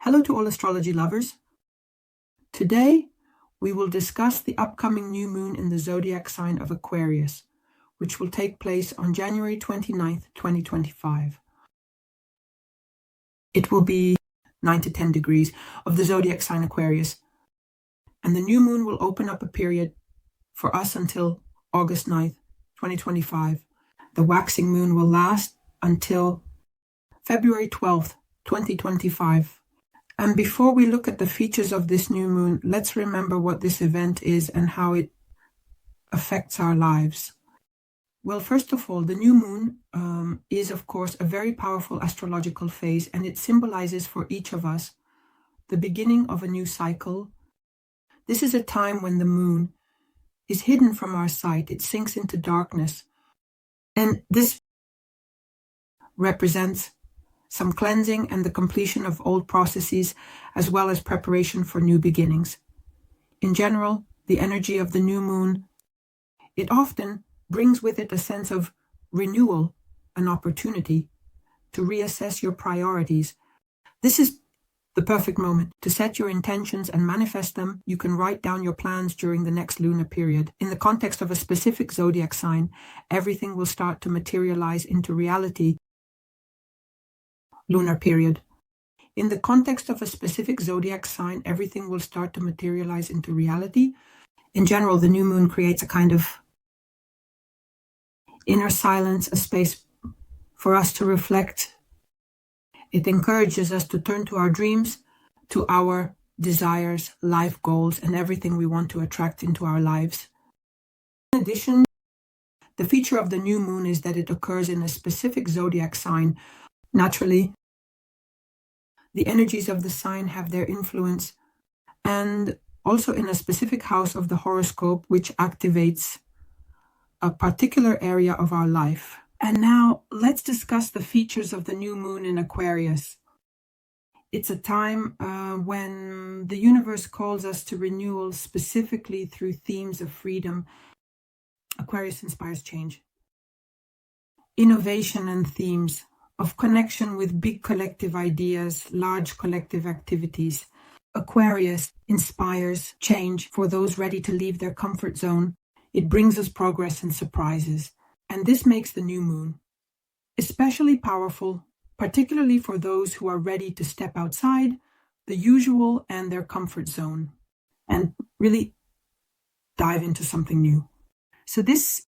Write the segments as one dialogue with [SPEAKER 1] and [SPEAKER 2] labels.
[SPEAKER 1] Hello to all astrology lovers. Today, we will discuss the upcoming new moon in the zodiac sign of Aquarius, which will take place on January 29th, 2025. It will be 9 to 10 degrees of the zodiac sign Aquarius, and the new moon will open up a period for us until August 9th, 2025. The waxing moon will last until February 12th, 2025. And before we look at the features of this new moon, let's remember what this event is and how it affects our lives. Well, first of all, the new moon is, of course, a very powerful astrological phase, and it symbolizes for each of us the beginning of a new cycle. This is a time when the moon is hidden from our sight. It sinks into darkness. And this represents some cleansing and the completion of old processes, as well as preparation for new beginnings. In general, the energy of the new moon, it often brings with it a sense of renewal, an opportunity to reassess your priorities. This is the perfect moment to set your intentions and manifest them. You can write down your plans during the next lunar period. In the context of a specific zodiac sign, everything will start to materialize into reality. Lunar period. In the context of a specific zodiac sign, everything will start to materialize into reality. In general, the new moon creates a kind of inner silence, a space for us to reflect. It encourages us to turn to our dreams, to our desires, life goals, and everything we want to attract into our lives. In addition, the feature of the new moon is that it occurs in a specific zodiac sign. Naturally, the energies of the sign have their influence, and also in a specific house of the horoscope, which activates a particular area of our life. And now let's discuss the features of the new moon in Aquarius. It's a time when the universe calls us to renewal, specifically through themes of freedom. Aquarius inspires change, innovation, and themes of connection with big collective ideas, large collective activities. Aquarius inspires change for those ready to leave their comfort zone. It brings us progress and surprises. And this makes the new moon especially powerful, particularly for those who are ready to step outside the usual and their comfort zone and really dive into something new. So this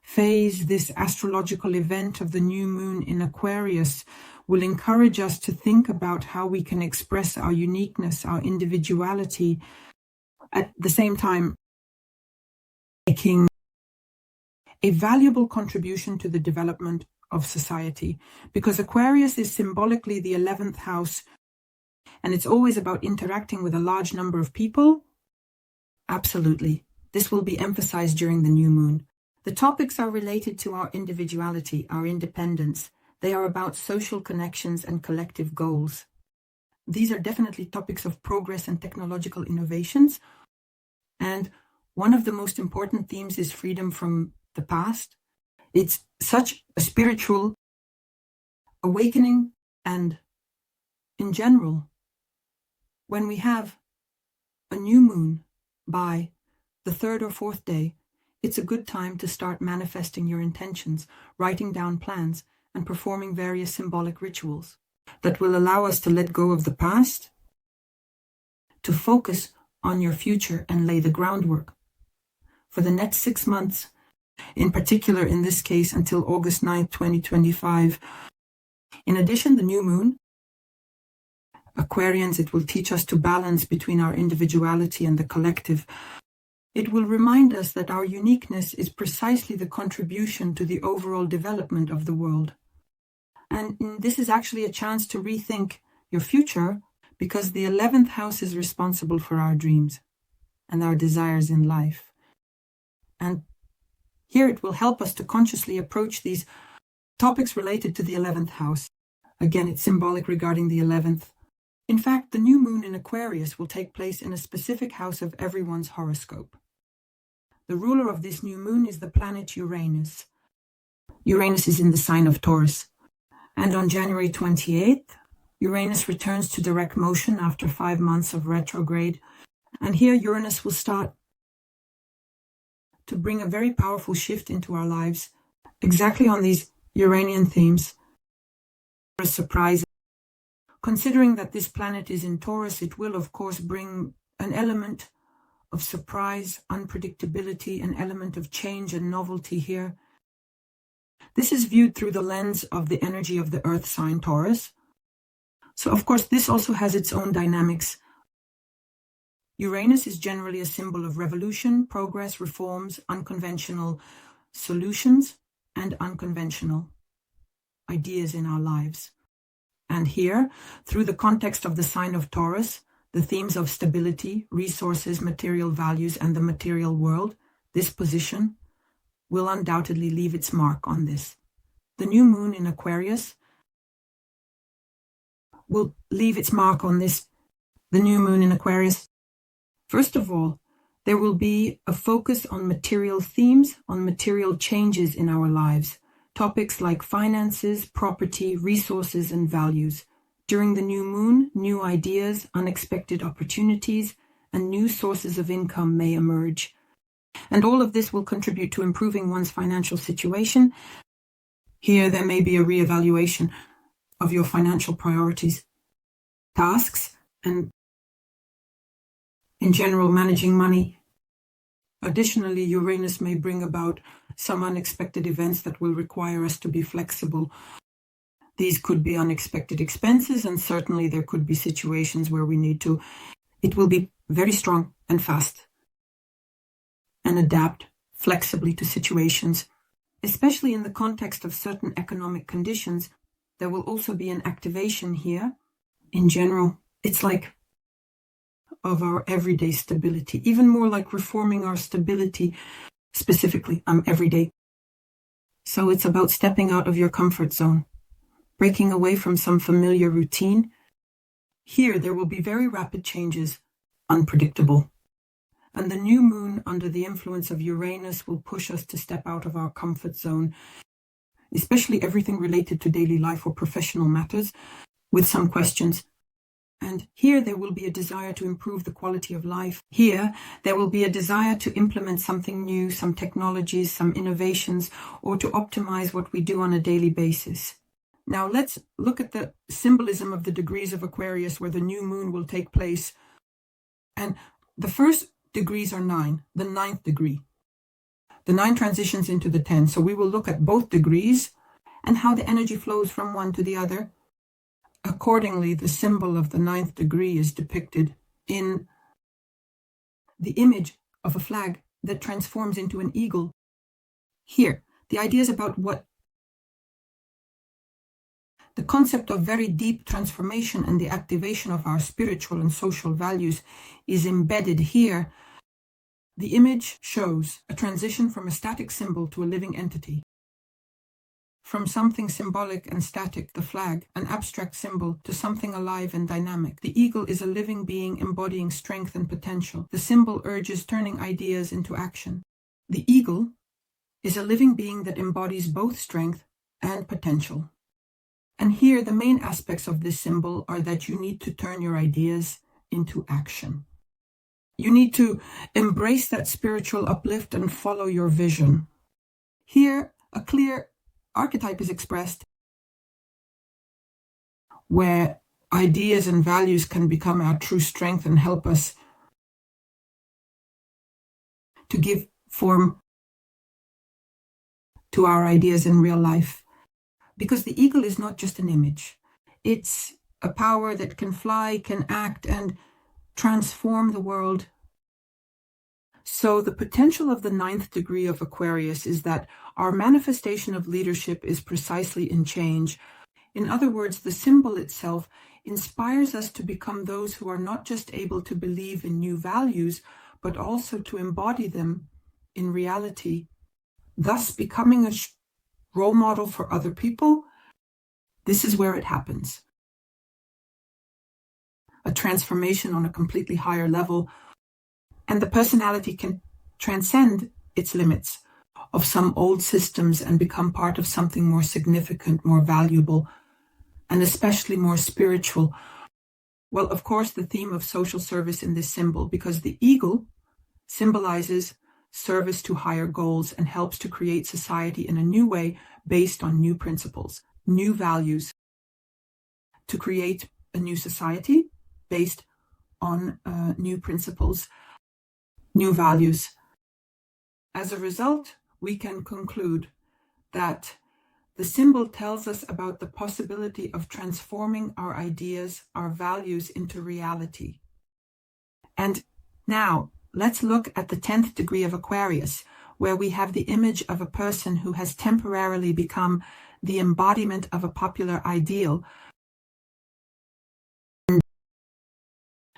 [SPEAKER 1] phase, this astrological event of the new moon in Aquarius, will encourage us to think about how we can express our uniqueness, our individuality, at the same time making a valuable contribution to the development of society. Because Aquarius is symbolically the 11th house, and it's always about interacting with a large number of people. Absolutely. This will be emphasized during the new moon. The topics are related to our individuality, our independence. They are about social connections and collective goals. These are definitely topics of progress and technological innovations. And one of the most important themes is freedom from the past. It's such a spiritual awakening. And in general, when we have a new moon by the third or fourth day, it's a good time to start manifesting your intentions, writing down plans, and performing various symbolic rituals that will allow us to let go of the past, to focus on your future and lay the groundwork. For the next 6 months, in particular in this case until August 9th, 2025, in addition, the new moon, Aquarians, it will teach us to balance between our individuality and the collective. It will remind us that our uniqueness is precisely the contribution to the overall development of the world. And this is actually a chance to rethink your future, because the 11th house is responsible for our dreams and our desires in life. And here it will help us to consciously approach these topics related to the 11th house. Again, it's symbolic regarding the 11th. In fact, the new moon in Aquarius will take place in a specific house of everyone's horoscope. The ruler of this new moon is the planet Uranus. Uranus is in the sign of Taurus. And on January 28th, Uranus returns to direct motion after 5 months of retrograde. And here Uranus will start to bring a very powerful shift into our lives, exactly on these Uranian themes. A surprise. Considering that this planet is in Taurus, it will of course bring an element of surprise, unpredictability, an element of change and novelty here. This is viewed through the lens of the energy of the Earth sign Taurus. So of course this also has its own dynamics. Uranus is generally a symbol of revolution, progress, reforms, unconventional solutions, and unconventional ideas in our lives. And here, through the context of the sign of Taurus, the themes of stability, resources, material values, and the material world, this position will undoubtedly leave its mark on this. The new moon in Aquarius will leave its mark on this. The new moon in Aquarius. First of all, there will be a focus on material themes, on material changes in our lives. Topics like finances, property, resources, and values. During the new moon, new ideas, unexpected opportunities, and new sources of income may emerge. And all of this will contribute to improving one's financial situation. Here, there may be a reevaluation of your financial priorities, tasks, and in general, managing money. Additionally, Uranus may bring about some unexpected events that will require us to be flexible. These could be unexpected expenses, and certainly there could be situations where we need to. It will be very strong and fast and adapt flexibly to situations, especially in the context of certain economic conditions. There will also be an activation here. In general, it's like of our everyday stability, even more like reforming our stability, specifically everyday. So it's about stepping out of your comfort zone, breaking away from some familiar routine. Here there will be very rapid changes, unpredictable. And the new moon under the influence of Uranus will push us to step out of our comfort zone, especially everything related to daily life or professional matters, with some questions. And here there will be a desire to improve the quality of life. Here there will be a desire to implement something new, some technologies, some innovations, or to optimize what we do on a daily basis. Now let's look at the symbolism of the degrees of Aquarius where the new moon will take place. And the first degrees are 9, the 9th degree. The 9 transitions into the 10. So we will look at both degrees and how the energy flows from one to the other. Accordingly, the symbol of the 9th degree is depicted in the image of a flag that transforms into an eagle. Here, the idea is about what the concept of very deep transformation and the activation of our spiritual and social values is embedded here. The image shows a transition from a static symbol to a living entity. From something symbolic and static, the flag, an abstract symbol, to something alive and dynamic. The eagle is a living being embodying strength and potential. The symbol urges turning ideas into action. The eagle is a living being that embodies both strength and potential. And here the main aspects of this symbol are that you need to turn your ideas into action. You need to embrace that spiritual uplift and follow your vision. Here, a clear archetype is expressed where ideas and values can become our true strength and help us to give form to our ideas in real life. Because the eagle is not just an image. It's a power that can fly, can act, and transform the world. So the potential of the 9th degree of Aquarius is that our manifestation of leadership is precisely in change. In other words, the symbol itself inspires us to become those who are not just able to believe in new values, but also to embody them in reality, thus becoming a role model for other people. This is where it happens. A transformation on a completely higher level, and the personality can transcend its limits of some old systems and become part of something more significant, more valuable. and especially more spiritual. Well, of course, the theme of social service in this symbol, because the eagle symbolizes service to higher goals and helps to create society in a new way based on new principles, new values, to create a new society based on new principles, new values. As a result, we can conclude that the symbol tells us about the possibility of transforming our ideas, our values into reality. And now, let's look at the 10th degree of Aquarius, where we have the image of a person who has temporarily become the embodiment of a popular ideal.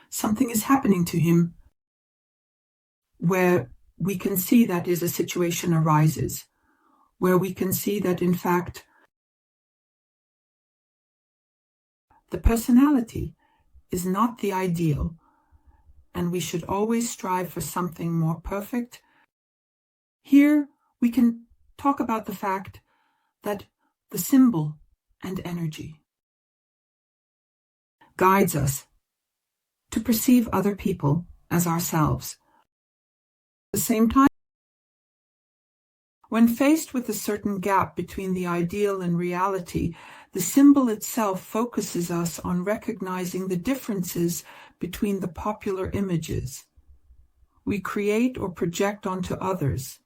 [SPEAKER 1] Something is happening to him where we can see that a situation arises, where we can see that, in fact, the personality is not the ideal, and we should always strive for something more perfect. Here we can talk about the fact that the symbol and energy guides us to perceive other people as ourselves. At the same time, when faced with a certain gap between the ideal and reality, the symbol itself focuses us on recognizing the differences between the popular images we create or project onto others,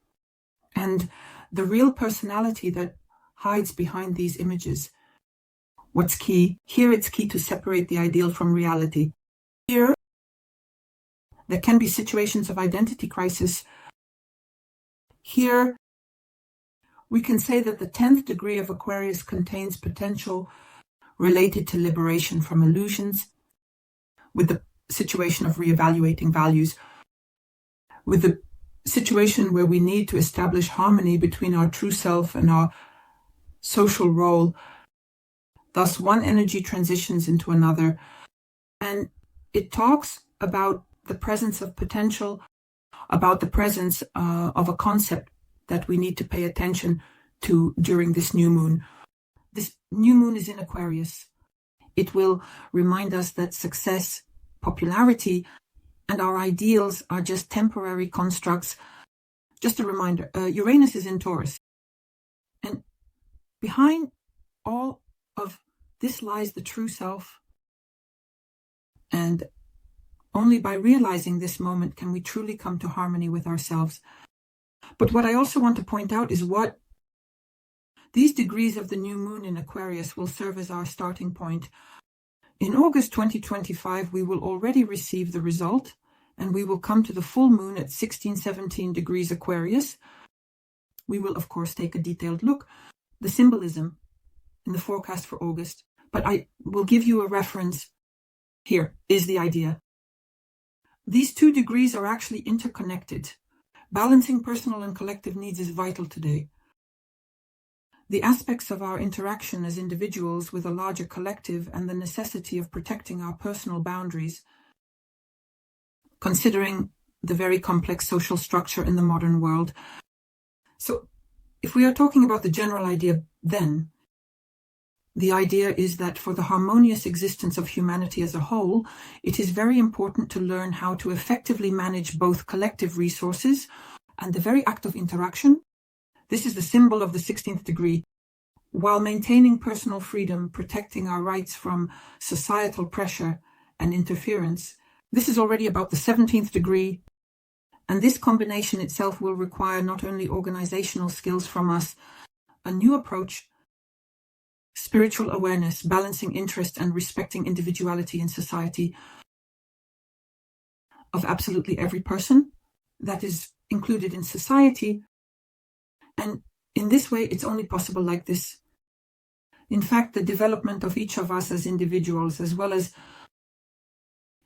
[SPEAKER 1] and the real personality that hides behind these images. What's key? Here it's key to separate the ideal from reality. Here, there can be situations of identity crisis. Here, we can say that the 10th degree of Aquarius contains potential related to liberation from illusions, with the situation of reevaluating values, with the situation where we need to establish harmony between our true self and our social role. Thus, one energy transitions into another, and it talks about the presence of potential, about the presence of a concept that we need to pay attention to during this new moon. This new moon is in Aquarius. It will remind us that success, popularity, and our ideals are just temporary constructs. Just a reminder, Uranus is in Taurus. And behind all of this lies the true self. And only by realizing this moment can we truly come to harmony with ourselves. But what I also want to point out is what these degrees of the new moon in Aquarius will serve as our starting point. In August 2025, we will already receive the result, and we will come to the full moon at 16-17 degrees Aquarius. We will, of course, take a detailed look. The symbolism in the forecast for August, but I will give you a reference. Here is the idea. These two degrees are actually interconnected. Balancing personal and collective needs is vital today. The aspects of our interaction as individuals with a larger collective and the necessity of protecting our personal boundaries, considering the very complex social structure in the modern world. So, if we are talking about the general idea, then the idea is that for the harmonious existence of humanity as a whole, it is very important to learn how to effectively manage both collective resources and the very act of interaction. This is the symbol of the 16th degree, while maintaining personal freedom, protecting our rights from societal pressure and interference. This is already about the 17th degree, and this combination itself will require not only organizational skills from us, a new approach, spiritual awareness, balancing interest and respecting individuality in society of absolutely every person that is included in society. And in this way, it's only possible like this. In fact, the development of each of us as individuals, as well as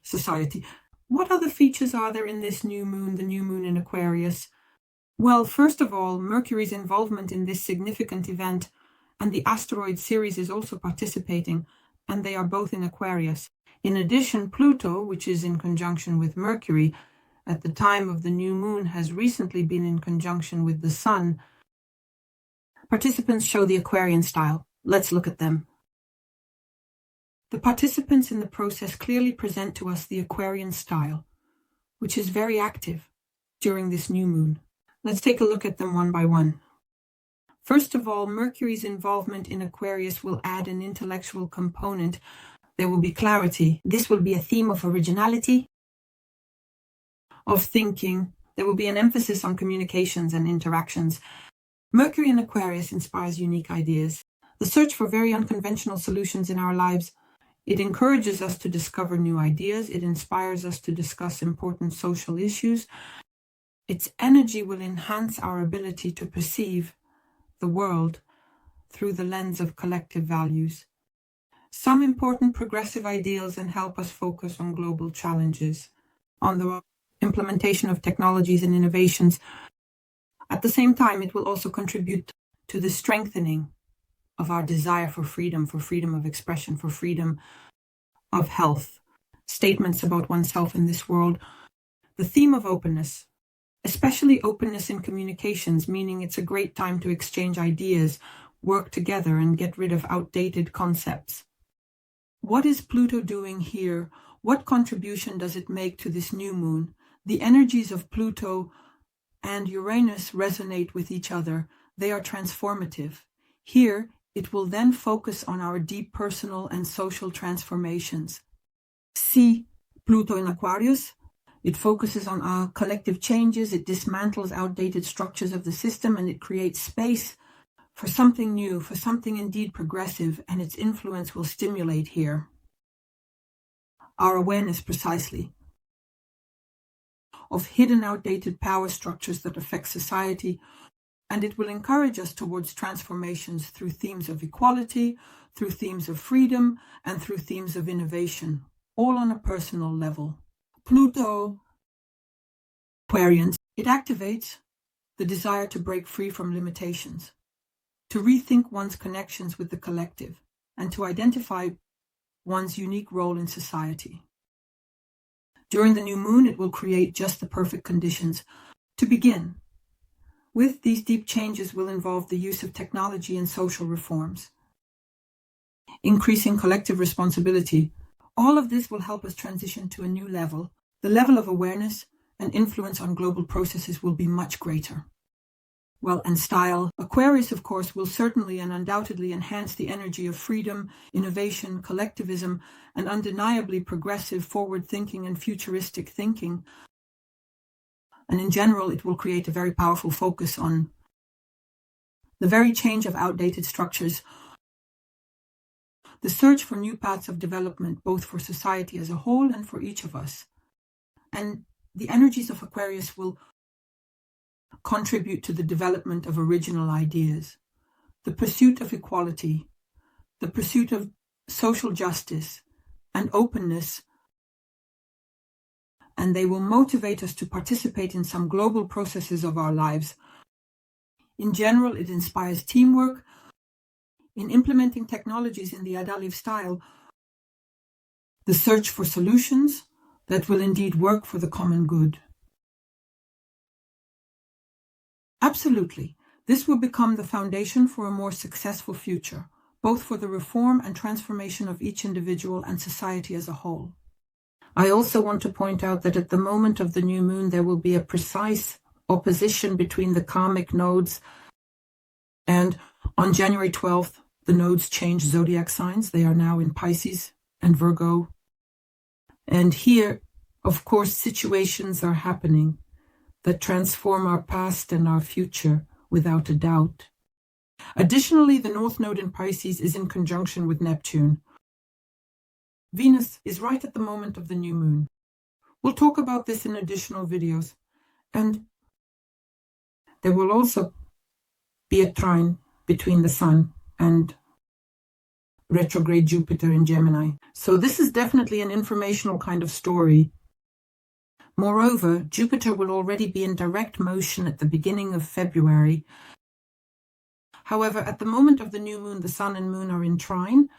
[SPEAKER 1] society. What other features are there in this new moon, the new moon in Aquarius? Well, first of all, Mercury's involvement in this significant event, and the asteroid series is also participating, and they are both in Aquarius. In addition, Pluto, which is in conjunction with Mercury, at the time of the new moon has recently been in conjunction with the Sun. Participants show the Aquarian style. Let's look at them. The participants in the process clearly present to us the Aquarian style, which is very active during this new moon. Let's take a look at them one by one. First of all, Mercury's involvement in Aquarius will add an intellectual component. There will be clarity. This will be a theme of originality, of thinking. There will be an emphasis on communications and interactions. Mercury in Aquarius inspires unique ideas. The search for very unconventional solutions in our lives. It encourages us to discover new ideas. It inspires us to discuss important social issues. Its energy will enhance our ability to perceive the world through the lens of collective values. Some important progressive ideals and help us focus on global challenges, on the implementation of technologies and innovations. At the same time, it will also contribute to the strengthening of our desire for freedom of expression, for freedom of health, statements about oneself in this world. The theme of openness, especially openness in communications, meaning it's a great time to exchange ideas, work together, and get rid of outdated concepts. What is Pluto doing here? What contribution does it make to this new moon? The energies of Pluto and Uranus resonate with each other. They are transformative. Here, it will then focus on our deep personal and social transformations. See Pluto in Aquarius. It focuses on our collective changes. It dismantles outdated structures of the system, and it creates space for something new, for something indeed progressive, and its influence will stimulate here our awareness precisely of hidden outdated power structures that affect society, and it will encourage us towards transformations through themes of equality, through themes of freedom, and through themes of innovation, all on a personal level. Pluto, Aquarians, it activates the desire to break free from limitations, to rethink one's connections with the collective, and to identify one's unique role in society. During the new moon, it will create just the perfect conditions to begin. With these deep changes will involve the use of technology and social reforms, increasing collective responsibility. All of this will help us transition to a new level. The level of awareness and influence on global processes will be much greater. Well, and style. Aquarius, of course, will certainly and undoubtedly enhance the energy of freedom, innovation, collectivism, and undeniably progressive, forward-thinking and futuristic thinking. And in general, it will create a very powerful focus on the very change of outdated structures, the search for new paths of development, both for society as a whole and for each of us. And the energies of Aquarius will contribute to the development of original ideas, the pursuit of equality, the pursuit of social justice and openness, and they will motivate us to participate in some global processes of our lives. In general, it inspires teamwork in implementing technologies in the Adaliv style, the search for solutions that will indeed work for the common good. Absolutely, this will become the foundation for a more successful future, both for the reform and transformation of each individual and society as a whole. I also want to point out that at the moment of the new moon, there will be a precise opposition between the karmic nodes, and on January 12th, the nodes change zodiac signs. They are now in Pisces and Virgo. And here, of course, situations are happening that transform our past and our future without a doubt. Additionally, the North Node in Pisces is in conjunction with Neptune. Venus is right at the moment of the new moon. We'll talk about this in additional videos. And there will also be a trine between the Sun and retrograde Jupiter in Gemini. So this is definitely an informational kind of story. Moreover, Jupiter will already be in direct motion at the beginning of February. However, at the moment of the new moon, the Sun and Moon are in trine.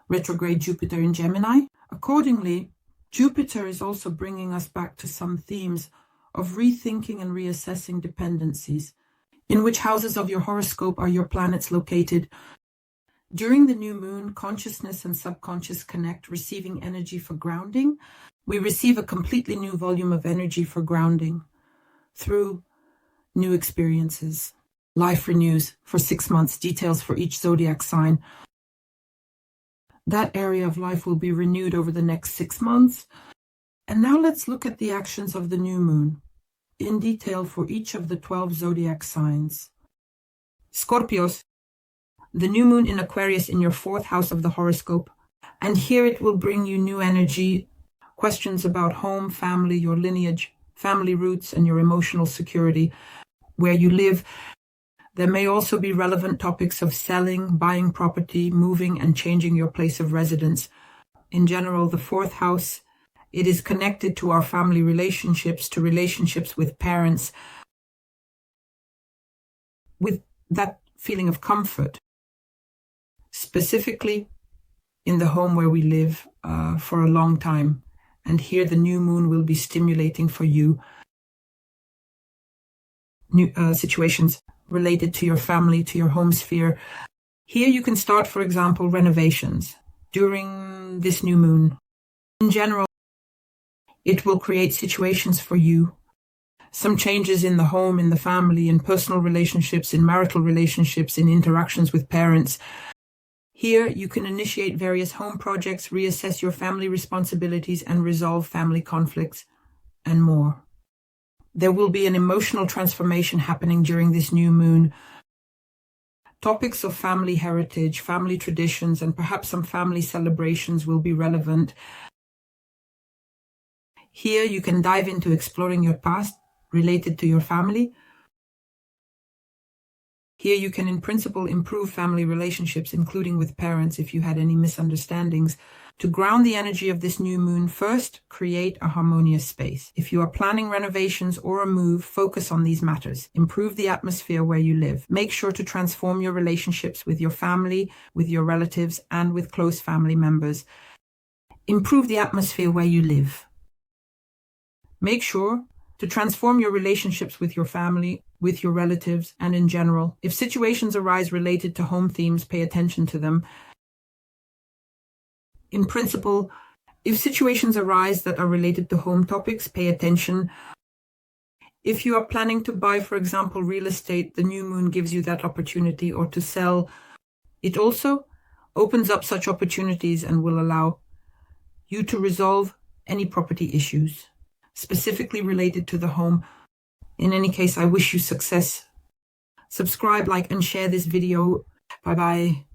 [SPEAKER 1] Retrograde Jupiter in Gemini. Accordingly, Jupiter is also bringing us back to some themes of rethinking and reassessing dependencies. In which houses of your horoscope are your planets located? During the new moon, consciousness and subconscious connect, receiving energy for grounding. We receive a completely new volume of energy for grounding through new experiences. Life renews for 6 months, details for each zodiac sign. That area of life will be renewed over the next 6 months. And now let's look at the actions of the new moon in detail for each of the 12 zodiac signs. Scorpios, the new moon in Aquarius in your 4th house of the horoscope. And here it will bring you new energy, questions about home, family, your lineage, family roots, and your emotional security, where you live. There may also be relevant topics of selling, buying property, moving, and changing your place of residence. In general, the 4th house, it is connected to our family relationships, to relationships with parents, with that feeling of comfort, specifically in the home where we live for a long time. And here the new moon will be stimulating for you new situations related to your family, to your home sphere. Here you can start, for example, renovations during this new moon. In general, it will create situations for you, some changes in the home, in the family, in personal relationships, in marital relationships, in interactions with parents. Here you can initiate various home projects, reassess your family responsibilities, and resolve family conflicts, and more. There will be an emotional transformation happening during this new moon. Topics of family heritage, family traditions, and perhaps some family celebrations will be relevant. Here you can dive into exploring your past related to your family. Here you can, in principle, improve family relationships, including with parents if you had any misunderstandings. To ground the energy of this new moon, first, create a harmonious space. If you are planning renovations or a move, focus on these matters. Improve the atmosphere where you live. Make sure to transform your relationships with your family, with your relatives, and with close family members. Improve the atmosphere where you live. Make sure to transform your relationships with your family, with your relatives, and in general. If situations arise related to home themes, pay attention to them. In principle, if situations arise that are related to home topics, pay attention. If you are planning to buy, for example, real estate, the new moon gives you that opportunity, or to sell. It also opens up such opportunities and will allow you to resolve any property issues, specifically related to the home. In any case, I wish you success. Subscribe, like, and share this video. Bye-bye.